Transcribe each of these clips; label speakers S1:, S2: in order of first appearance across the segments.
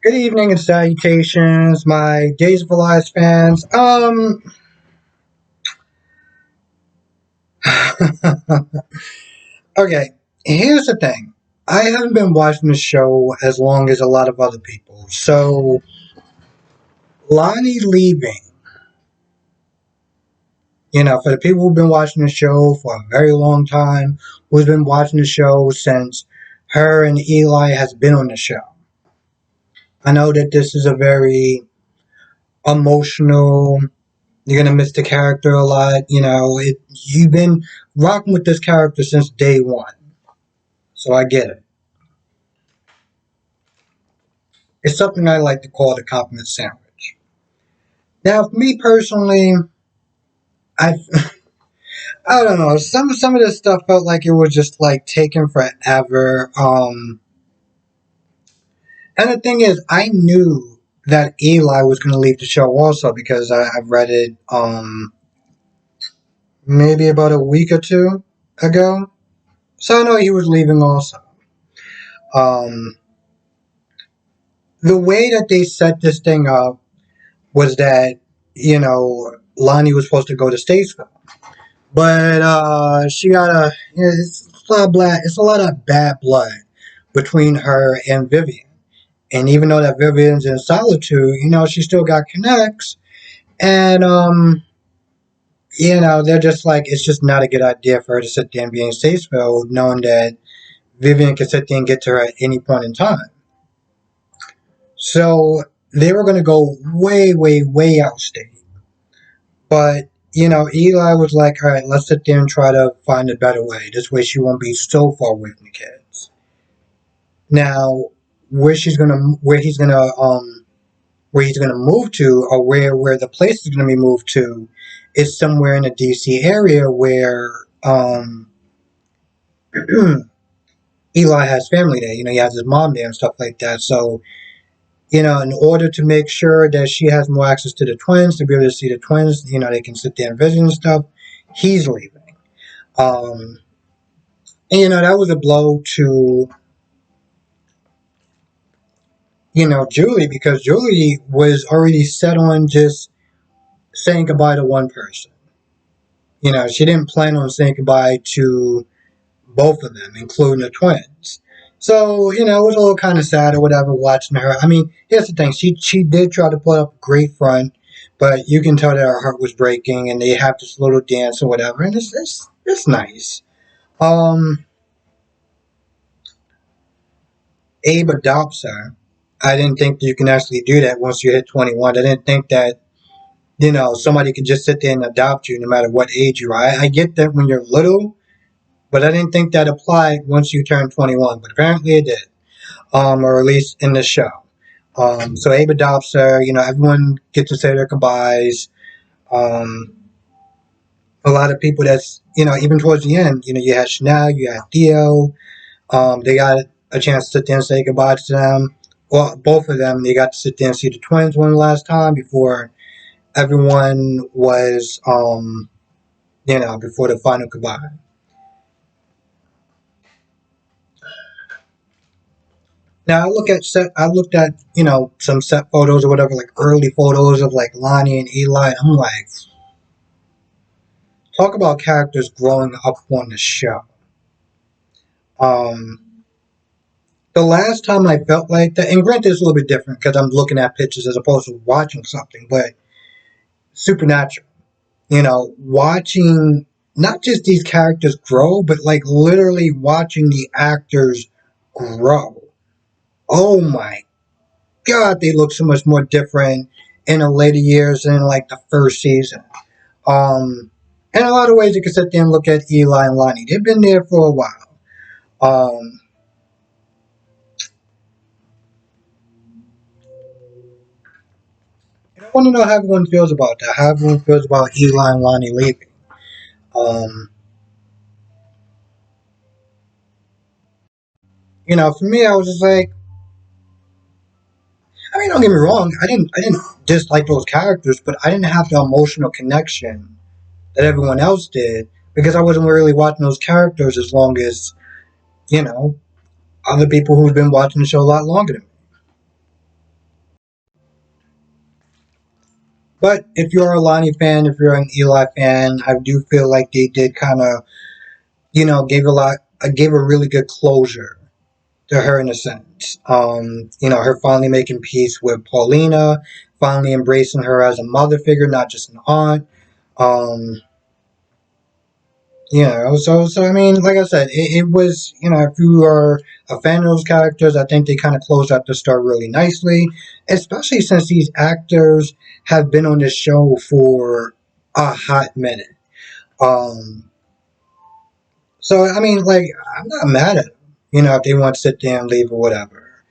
S1: Good evening and salutations, my Days of Our Lives fans. Okay, here's the thing. I haven't been watching the show as long as a lot of other people. So, Lonnie leaving, for the people who've been watching the show for a very long time, who's been watching the show since her and Eli has been on the show. I know that this is a very emotional. You're gonna miss the character a lot. You've been rocking with this character since day one, so I get it. It's something I like to call the compliment sandwich. Now, for me personally, I I don't know. Some of this stuff felt like it was just like taking forever. And the thing is, I knew that Eli was gonna leave the show also because I've read it maybe about a week or two ago, so I know he was leaving also. Um, the way that they set this thing up was that Lonnie was supposed to go to Statesville, but she got it's a lot of it's a lot of bad blood between her and Vivian, and even though that Vivian's in solitude, she still got connects, and they're just like it's just not a good idea for her to sit there and be in Statesville, knowing that Vivian can sit there and get to her at any point in time. So they were going to go way, way, way outstate. But, Eli was like, all right, let's sit there and try to find a better way. This way she won't be so far away from the kids. Now, where he's gonna move to, or where the place is gonna be moved to, is somewhere in the DC area where Eli has family there. He has his mom there and stuff like that. So, in order to make sure that she has more access to the twins, to be able to see the twins, they can sit there and visit and stuff, he's leaving. Um, and, that was a blow to, Julie, because Julie was already set on just saying goodbye to one person. She didn't plan on saying goodbye to both of them, including the twins. So, it was a little kind of sad or whatever watching her. I mean, here's the thing. She did try to put up a great front, but you can tell that her heart was breaking and they have this little dance or whatever, and it's nice. Um, Abe adopts her. I didn't think you can actually do that once you hit 21. I didn't think that, somebody could just sit there and adopt you no matter what age you are. I get that when you're little, but I didn't think that applied once you turn 21, but apparently it did. Or at least in the show. So Abe adopts her. Everyone gets to say their goodbyes. Um, a lot of people that's even towards the end, you had Chanel, you had Theo. They got a chance to sit there and say goodbye to them. Well, both of them, they got to sit there and see the twins one last time before everyone was, before the final goodbye. Now I looked at some set photos or whatever, like early photos of like Lonnie and Eli. And I'm like, talk about characters growing up on the show. Um, the last time I felt like that, and granted it's a little bit different because I'm looking at pictures as opposed to watching something, but Supernatural, watching not just these characters grow, but like literally watching the actors grow. Oh my God, they look so much more different in the later years than like the first season. In a lot of ways, you can sit there and look at Eli and Lonnie. They've been there for a while. Um, and I want to know how everyone feels about that. How everyone feels about Eli and Lonnie leaving. Um, for me, I was just like, I mean, don't get me wrong. I didn't dislike those characters, but I didn't have the emotional connection that everyone else did because I wasn't really watching those characters as long as you know other people who've been watching the show a lot longer than me. But if you're a Lonnie fan, if you're an Eli fan, I do feel like they did kind of, gave a really good closure to her in a sense. Her finally making peace with Paulina, finally embracing her as a mother figure, not just an aunt. Um, so I mean, like I said, it was, if you are a fan of those characters, I think they kind of closed out the story really nicely, especially since these actors have been on this show for a hot minute. Um, so I mean, like, I'm not mad at them, if they want to sit there and leave or whatever.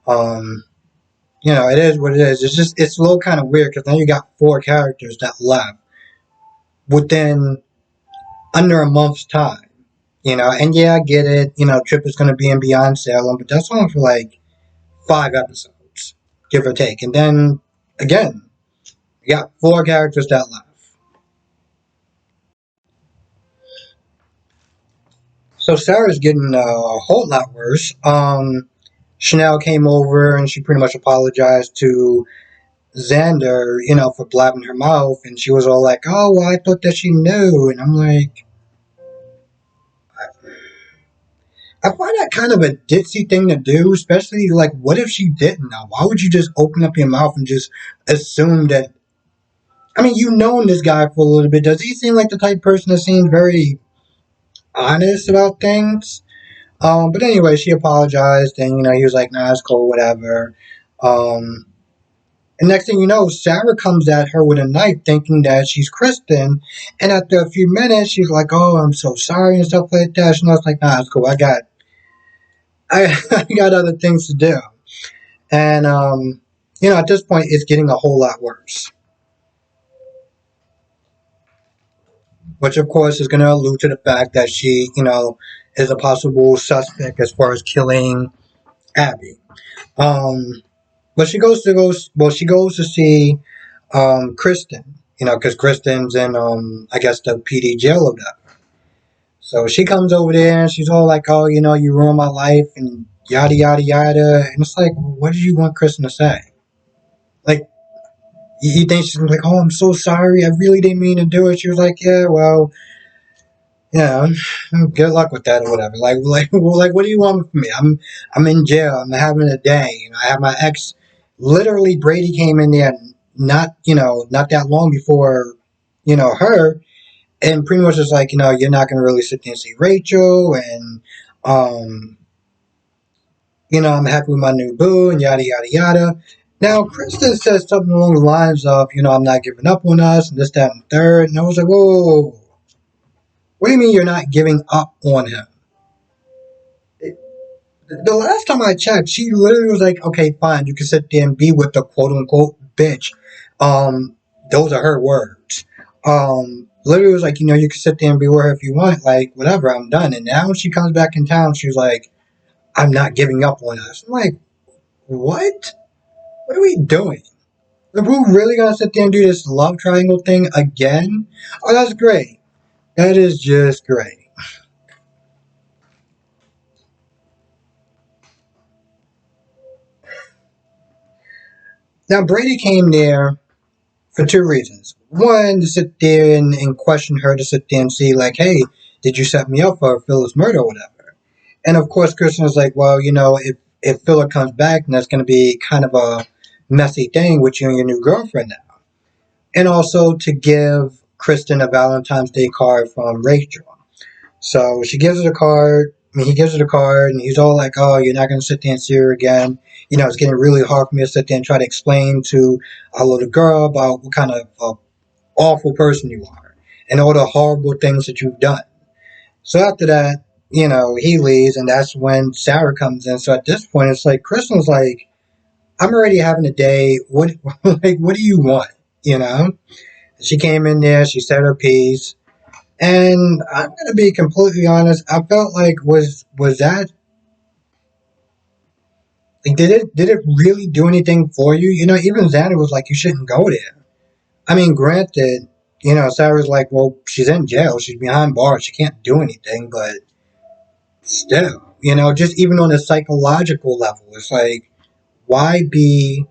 S1: Um, it is what it is. It's a little kind of weird because now you got four characters that left within under a month's time. And yeah, I get it. Trip is going to be in Beyond Salem, but that's only for like 5 episodes, give or take. And then again, you got four characters that left. So Sarah's getting a whole lot worse. Chanel came over and she pretty much apologized to Xander, for blabbing her mouth, and she was all like, "Oh, well, I thought that she knew," and I'm like, I find that kind of a ditzy thing to do, especially like, what if she didn't know? Why would you just open up your mouth and just assume that? I mean, you've known this guy for a little bit. Does he seem like the type of person that seems very honest about things? But anyway, she apologized, and he was like, "Nah, it's cool, whatever." Um, and next thing you know, Sarah comes at her with a knife, thinking that she's Kristen. And after a few minutes, she's like, "Oh, I'm so sorry," and stuff like that. And I was like, "Nah, it's cool. I got other things to do." And at this point, it's getting a whole lot worse. Which, of course, is going to allude to the fact that she, is a possible suspect as far as killing Abby. Um, but she goes to see Kristen, because Kristen's in, I guess, the PD jail of that. So she comes over there and she's all like, "Oh, you ruined my life," and yada, yada, yada. And it's like, what did you want Kristen to say? Like, you think she's like, "Oh, I'm so sorry. I really didn't mean to do it." She was like, "Yeah, well, yeah, good luck with that or whatever." Like, what do you want from me? I'm in jail. I'm having a day. I have my ex. Literally, Brady came in there not that long before, her, and pretty much was like, you're not gonna really sit there and see Rachel, and um, I'm happy with my new boo, and yada yada yada. Now, Kristen says something along the lines of, I'm not giving up on us, and this, that, and third. And I was like, whoa, whoa, whoa. What do you mean you're not giving up on him? The last time I checked, she literally was like, "Okay, fine, you can sit there and be with the quote unquote bitch." Those are her words. Literally was like, you can sit there and be with her if you want, like, whatever, I'm done. And now when she comes back in town, she's like, "I'm not giving up on us." I'm like, what? What are we doing? Are we really gonna sit there and do this love triangle thing again? Oh, that's great. That is just great. Now Brady came there for two reasons. One, to sit there and question her, to sit there and see, like, "Hey, did you set me up for Philip's murder or whatever?" And of course, Kristen was like, "Well, if Philip comes back, then that's going to be kind of a messy thing with you and your new girlfriend now." And also to give Kristen a Valentine's Day card from Rachel. So she gives her the card. I mean, he gives her the card, and he's all like, "Oh, you're not going to sit there and see her again." It's getting really hard for me to sit there and try to explain to a little girl about what kind of awful person you are and all the horrible things that you've done. So after that, he leaves, and that's when Sarah comes in. So at this point, it's like Kristen's like, "I'm already having a day. What, like, what do you want?" You know. She came in there. She said her piece. And I'm gonna be completely honest. I felt like was that like did it really do anything for you? Even Xander was like, "You shouldn't go there." I mean, granted, Sarah's like, "Well, she's in jail. She's behind bars. She can't do anything." But still, just even on a psychological level, it's like, why be?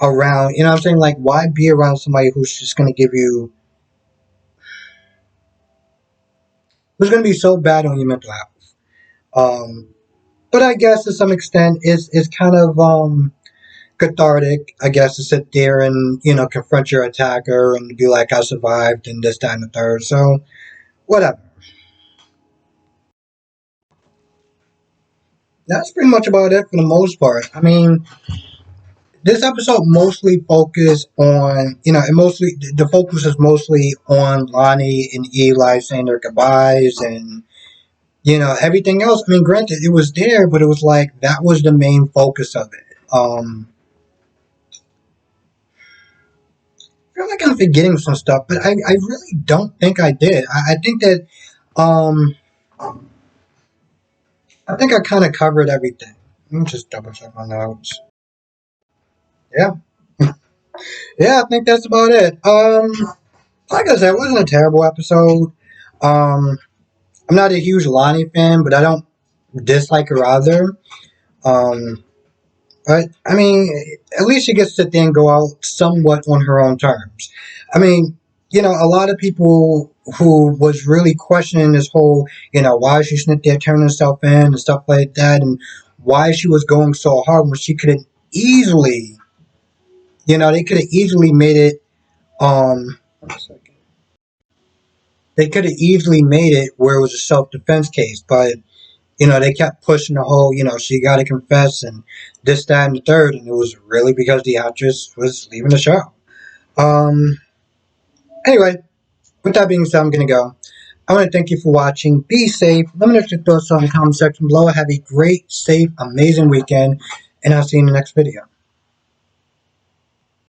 S1: around, you know what I'm saying? Like, why be around somebody who's just going to give you, who's going to be so bad on your mental health? But I guess to some extent, it's kind of cathartic, I guess, to sit there and, you know, confront your attacker and be like, I survived and this, that, and the third. So, whatever. That's pretty much about it for the most part. I mean, this episode mostly focused on, you know, it mostly, the focus is mostly on Lonnie and Eli saying their goodbyes and, you know, everything else. I mean, granted, it was there, but it was like, that was the main focus of it. I feel like I'm forgetting some stuff, but I really don't think I did. I think that, um, I think I kind of covered everything. Let me just double check my notes. Yeah. Yeah, I think that's about it. Like I said, it wasn't a terrible episode. Um, I'm not a huge Lonnie fan, but I don't dislike her either. Um, but I mean, at least she gets to sit there and go out somewhat on her own terms. I mean, you know, a lot of people who was really questioning this whole, you know, why she sitting there turning herself in and stuff like that, and why she was going so hard when she could have easily, you know, they could have easily made it. One second. They could have easily made it where it was a self defense case, but you know, they kept pushing the whole, you know, she got to confess and this, that, and the third, and it was really because the actress was leaving the show. Um, anyway, with that being said, I'm going to go. I want to thank you for watching. Be safe. Let me know your thoughts on the comment section below. Have a great, safe, amazing weekend, and I'll see you in the next video.